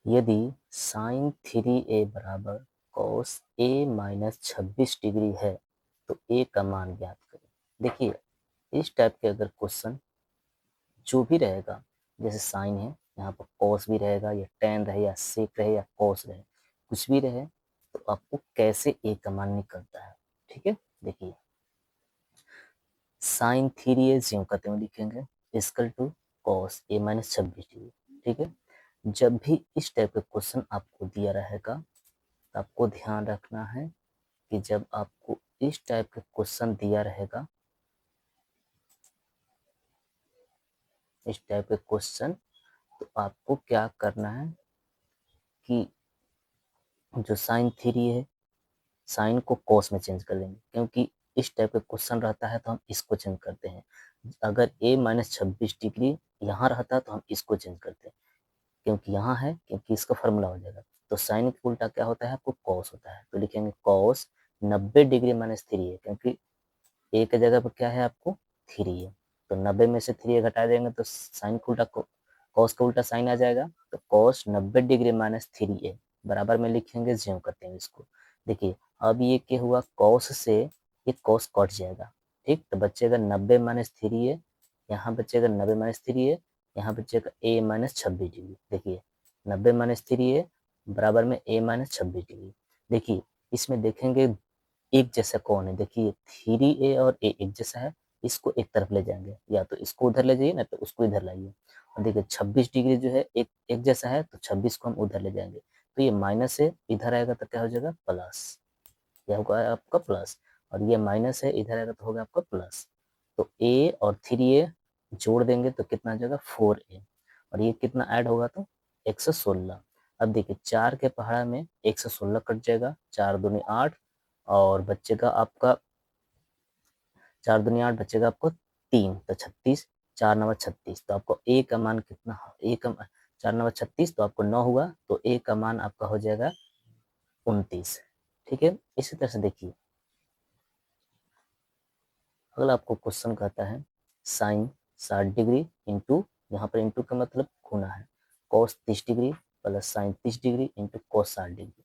यदि sign 3a बराबर cos a minus 26 degree है तो a का मान ज्ञात करें। देखिए इस टाइप के अगर क्वेश्चन जो भी रहेगा, जैसे साइन है यहाँ पर कॉस भी रहेगा या टेन रहे या सेक रहे या कॉस रहे, कुछ भी रहे, तो आपको कैसे a का मान निकलता है। ठीक है, देखिए साइन 3a ज्यों करते हुए लिखेंगे equal to cos a minus 26 degree. ठीक है, जब भी इस टाइप का क्वेश्चन आपको दिया रहेगा तो आपको ध्यान रखना है कि जब आपको इस टाइप का क्वेश्चन दिया रहेगा, इस टाइप का क्वेश्चन, तो आपको क्या करना है कि जो साइन 3 है साइन को कॉस में चेंज कर लेंगे, क्योंकि इस टाइप का क्वेश्चन रहता है तो हम इसको चेंज करते हैं। अगर a माइनस 26 डिग्री यहाँ रहता है तो हम इसको चेंज करते हैं, क्योंकि यहाँ है, क्योंकि इसका फॉर्मूला हो जाएगा। तो साइन के उल्टा क्या होता है, आपको कॉस होता है, तो लिखेंगे कॉस 90 डिग्री माइनस 3 है, क्योंकि ए की जगह पर क्या है आपको 3 है, तो 90 में से 3 घटा देंगे तो साइन का उल्टा कॉस का उल्टा साइन आ जाएगा, तो कॉस 90 डिग्री माइनस 3 है बराबर में लिखेंगे ज्यों करते हैं इसको। देखिए अब ये क्या हुआ, कॉस से ये कॉस कट जाएगा। ठीक, तो बचेगा 90 माइनस 3 है, यहाँ बचेगा 90 माइनस 3 है, यहाँ बचेगा a माइनस 26 डिग्री। देखिए 90 माइनस 3 है बराबर में a माइनस 26 डिग्री। देखिए इसमें देखेंगे एक जैसा कौन है, देखिए 3a और a एक जैसा है, इसको एक तरफ ले जाएंगे, या तो इसको उधर ले जाइए ना तो उसको इधर लाइए। और देखिए 26 डिग्री जो है एक एक जैसा है, तो 26 को हम उधर ले जाएंगे, तो ये माइनस है, इधर आएगा तो क्या हो जाएगा प्लस, यह होगा आपका प्लस, और ये माइनस है, इधर आएगा तो होगा आपका प्लस। तो a और 3a जोड़ देंगे तो कितना आ जाएगा 4a, और ये कितना ऐड होगा तो 116। अब देखिए 4 के पहाड़ा में 116 कट जाएगा, 4 दूनी 8, और बच्चेगा आपका 4 दूनी 8, बचेगा आपको 3, तो 36, 4 नवा 36, तो आपको a का मान कितना, a का 4 नवा 36, तो आपको 9 हुआ, तो a का मान आपका हो जाएगा 29। ठीक है, इसी तरह से देखिए अगला आपको क्वेश्चन कहता है साइन 60 डिग्री इंटू, यहाँ पर इंटू का मतलब गुना है, cos 30 degree plus sign 30 degree into cos 60 degree.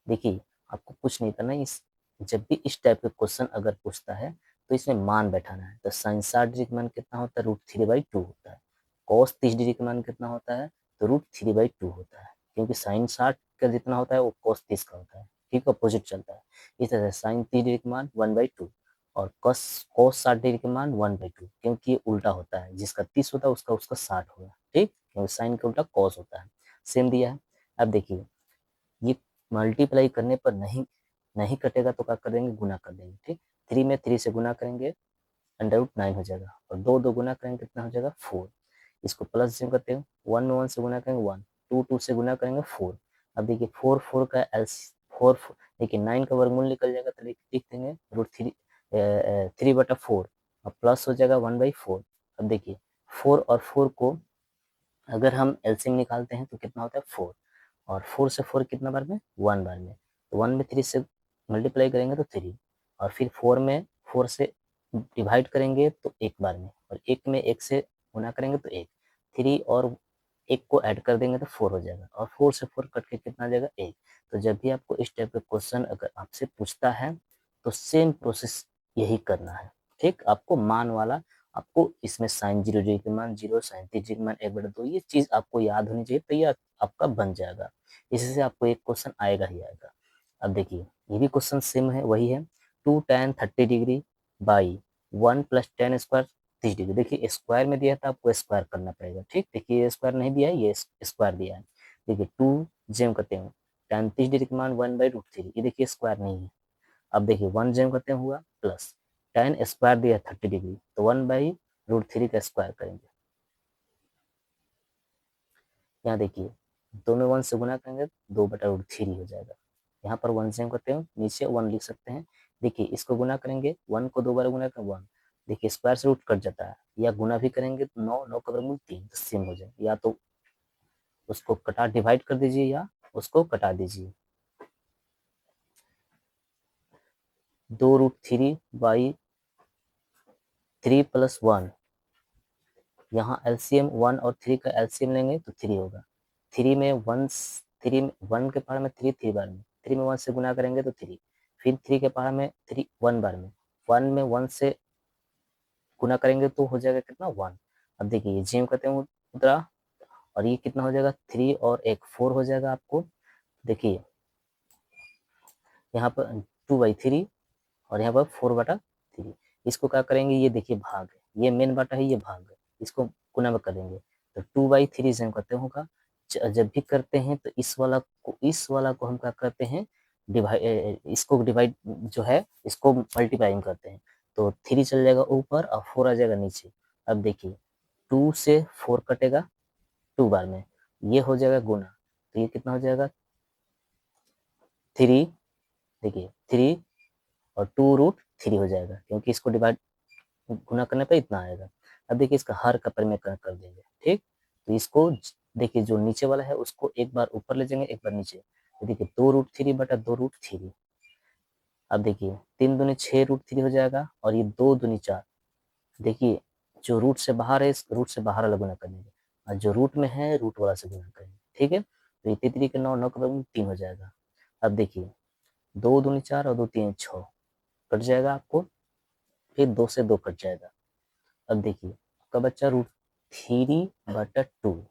देखिए आपको कुछ नहीं करना है, इस जब भी इस टाइप का क्वेश्चन अगर पूछता है तो इसमें मान बैठाना है। तो साइन 60 डिग्री का मान कितना होता है, √3/2 होता है। कॉस 30 डिग्री का मान कितना होता है, तो √3/2 होता है, क्योंकि साइन 60 का जितना होता है वो कॉस 30 का होता है। ठीक, अपोजिट चलता है। इस तरह से साइन 30 डिग्री का मान 1/2 और कॉस 60 डिग्री का मान 1/2, क्योंकि ये उल्टा होता है, जिसका 30 होता है उसका उसका 60 होगा। ठीक, क्योंकि साइन का उल्टा कॉस होता है। सेम दिया है। अब देखिए ये मल्टीप्लाई करने पर नहीं नहीं कटेगा तो क्या कर देंगे, गुना कर देंगे। ठीक, 3 में 3 से गुना करेंगे √9 हो जाएगा, और 2 2 गुना करेंगे कितना हो जाएगा 4। इसको प्लस से करते हैं, 1 में 1 से गुना करेंगे 1, 2 2 से गुना करेंगे 4। अब देखिए 4 4 का एल्स 4 देखिए 9 का वर्गमूल निकल जाएगा, तो लिख देंगे √3 3/4, और प्लस हो जाएगा 1/4। अब देखिए 4 और 4 को अगर हम एलसीएम निकालते हैं तो कितना होता है 4, और 4 से 4 कितना बार में 1 बार में, तो 1 में 3 से मल्टीप्लाई करेंगे तो 3, और फिर 4 में 4 से डिवाइड करेंगे तो एक बार में, और 1 में 1 से गुना करेंगे तो 1, 3 और 1 को ऐड कर देंगे तो 4 हो जाएगा, और 4 से 4 कट के कितना आ जाएगा 1। तो जब भी आपको इस टाइप का क्वेश्चन अगर आपसे पूछता है तो सेम प्रोसेस यही करना है। ठीक, आपको मान वाला, आपको इसमें साइन 0 डिग्री के मान 0, साइन 30 डिग्री के मान 1/2, ये चीज आपको याद होनी चाहिए, तो ये आपका बन जाएगा। इससे आपको एक क्वेश्चन आएगा ही आएगा। अब देखिए ये भी क्वेश्चन सेम है, वही है 2 tan 30 degree by 1 + tan square 30 degree. देखिए स्क्वायर में दिया था, आपको स्क्वायर करना पड़ेगा। ठीक, देखिए ये स्क्वायर नहीं दिया है, ये स्क्वायर दिया है। देखिए 2 जेम करते हैं, tan 30 डिग्री के मान 1/√3, ये देखिए स्क्वायर नहीं है। अब देखिए 1 जेम करते हैं हुआ, प्लस tan स्क्वायर दिया 30 डिग्री, तो 1/√3 का स्क्वायर करेंगे। यहाँ देखिए 2 में 1 से गुना करेंगे 2/√3 हो जाएगा। यहाँ पर 1 सेम करते हैं, नीचे 1 लिख सकते हैं। देखिए इसको गुना करेंगे, 1 को 2 बार गुना करें 1, देखिए स्क्वायर से रूट कट जाता है, या गुना भी करेंगे तो 9 9 का वर्गमूल 3, तो सेम हो जाए, या तो उसको कटा डिवाइड कर दीजिए या उसको कटा दीजिए। 2√3/3 + 1, यहाँ एलसीएम 1 और 3 का एलसीएम लेंगे तो 3 होगा। 3 में 1 3 में 1 के पहाड़ में 3 3 बार में, 3 में 1 से गुना करेंगे तो 3, फिर 3 के पहाड़ में 3 1 बार में, 1 में 1 से गुना करेंगे तो हो जाएगा कितना 1। अब देखिए ये जेम करते हैं उतरा, और ये कितना हो जाएगा 3 और 1 4 हो जाएगा आपको। देखिए यहाँ पर 2/3 और यहाँ पर 4/3। इसको क्या करेंगे, ये देखिए भाग है, ये मेन बटा है, ये भाग है, इसको गुना में कर देंगे तो 2/3 से हम करते होगा। जब भी करते हैं तो इस वाला को हम क्या करते हैं, डिवाइड, इसको डिवाइड जो है इसको मल्टीप्लाइंग करते हैं, तो 3 चल जाएगा ऊपर और 4 आ जाएगा नीचे। अब देखिए 2 से 4 कटेगा 2 बार में, ये हो जाएगा गुना, तो ये कितना हो जाएगा 3, देखिए 3 और 2√3 हो जाएगा, क्योंकि इसको डिवाइड गुना करने पर इतना आएगा। अब देखिए इसका हर का परिमेय कर देंगे, ठीक। तो इसको देखिए जो नीचे वाला है उसको एक बार ऊपर ले जाएंगे, एक बार नीचे, तो देखिए 2√3/2√3। अब देखिए 3 दूनी 6√3 हो जाएगा, और ये 2 दूनी 4। देखिए जो रूट से बाहर है, इस रूट से बाहर वाला गुना करेंगे, और जो रूट में है रूट वाला से गुना करेंगे, ठीक है। तो ये 3 के 9, 9 के बराबर 3 हो जाएगा। अब देखिए 2 दूनी 4 और 2 3 6 कट जाएगा आपको, फिर 2 से 2 कट जाएगा। अब देखिए आपका बच्चा √3/2,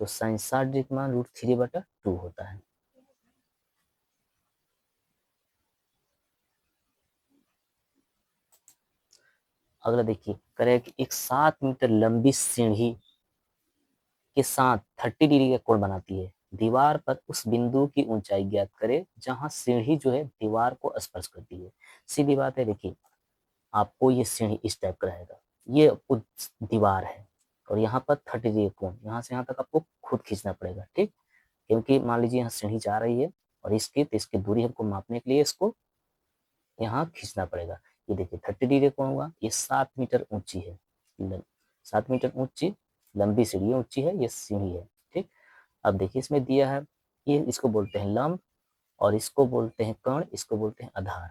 तो साइन 60 डिग्री का मान √3/2 होता है। अगला देखिए करें कि एक 7 मीटर लंबी सीढ़ी के साथ 30 डिग्री का कोण बनाती है। दीवार पर उस बिंदु की ऊंचाई ज्ञात करें जहां सीढ़ी जो है दीवार को स्पर्श करती है। सीधी बात है, देखिए आपको ये सीढ़ी इस टाइप का रहेगा, ये दीवार है, और यहाँ पर 30 डिग्री कोण, यहाँ से यहाँ तक आपको खुद खींचना पड़ेगा, ठीक। क्योंकि मान लीजिए यहाँ सीढ़ी जा रही है और इसकी दूरी हमको मापने के लिए इसको यहाँ खींचना पड़ेगा। ये देखिए 30 डिग्री कोण हुआ, ये 7 मीटर ऊंची है, 7 मीटर ऊंची लंबी सीढ़ी ऊंची है, ये सीढ़ी है, ठीक। अब देखिए इसमें दिया है, ये इसको बोलते हैं लंब, और इसको बोलते हैं कर्ण, इसको बोलते हैं आधार।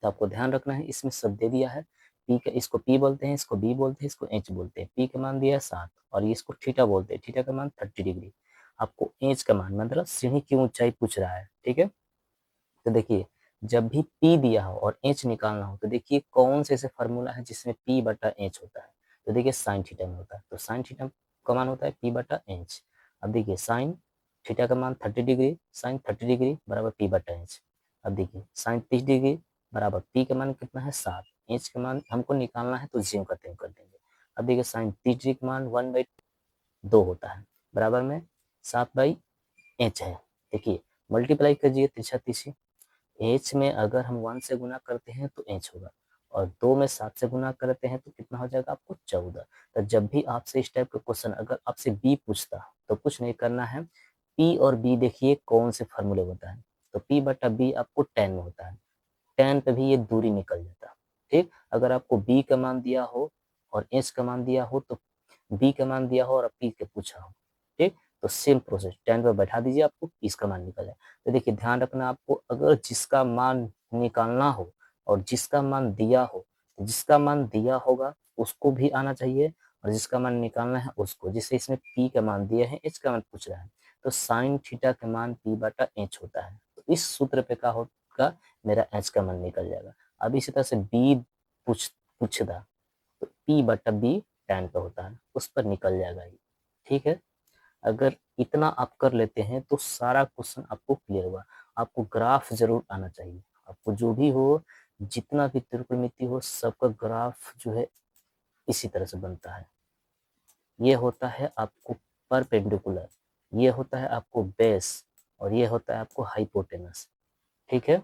तो आपको ध्यान रखना है, इसमें सब दे दिया है। पी का इसको पी बोलते हैं, इसको बी बोलते हैं, इसको एच बोलते हैं। पी का मान दिया है 7, और ये इसको थीटा बोलते हैं, थीटा का मान 30 डिग्री। आपको एच का मान मतलब सीढ़ी की ऊंचाई पूछ रहा है, ठीक है। तो देखिए जब भी पी दिया हो और एच निकालना हो, तो देखिए कौन से ऐसे फार्मूला है जिसमें पी/एच होता है, तो देखिए साइन थीटा में होता है, तो साइन थीटा का मान होता है पी/एच। अब देखिए साइन थीटा का मान 30 डिग्री, साइन 30 डिग्री बराबर पी/एच। अब देखिए साइन 30 डिग्री बराबर पी का मान कितना है 7, एच का मान हमको निकालना है तो ज्यों का त्यों कर देंगे। अब देखिए साइन 30 डिग्री का मान 1/2 होता है, बराबर में 7/एच है। देखिए मल्टीप्लाई कीजिए तिरछा तीसी, एच में अगर हम 1 से गुना करते हैं तो एच होगा, और 2 में 7 से गुना करते हैं तो कितना हो जाएगा आपको 14। तो जब भी आपसे इस टाइप का क्वेश्चन अगर आपसे बी पूछता तो कुछ नहीं करना है, पी और बी देखिए कौन से फॉर्मूले होता है, तो p/b आपको 10 में होता है, 10 पे भी ये दूरी निकल जाता है, ठीक। अगर आपको बी का मान दिया हो और एच का मान दिया हो, तो बी का मान दिया हो और पी के पूछा हो, ठीक, तो सेम प्रोसेस 10 पे बैठा दीजिए, आपको इसका मान निकल जाए। तो देखिए ध्यान रखना, आपको अगर जिसका मान निकालना हो और जिसका मान दिया हो, जिसका मान दिया होगा उसको भी आना चाहिए, और जिसका मान निकालना है उसको। जैसे इसमें पी का मान दिया है, एच का मान पूछ रहा है, तो साइन थीटा का मान p/एच होता है, तो इस सूत्र पे क्या होगा, मेरा एच का मान निकल जाएगा। अब इसी तरह से बी पूछदा तो p/b tan पे होता है, उस पर निकल जाएगा ये, ठीक है। अगर इतना आप कर लेते हैं तो सारा क्वेश्चन आपको क्लियर हुआ। आपको ग्राफ जरूर आना चाहिए, आपको जो भी हो, जितना भी त्रिकोणमिति हो, सबका ग्राफ जो है इसी तरह से बनता है। ये होता है आपको परपेंडिकुलर, ये होता है आपको बेस, और ये होता है आपको हाइपोटेनस, ठीक है।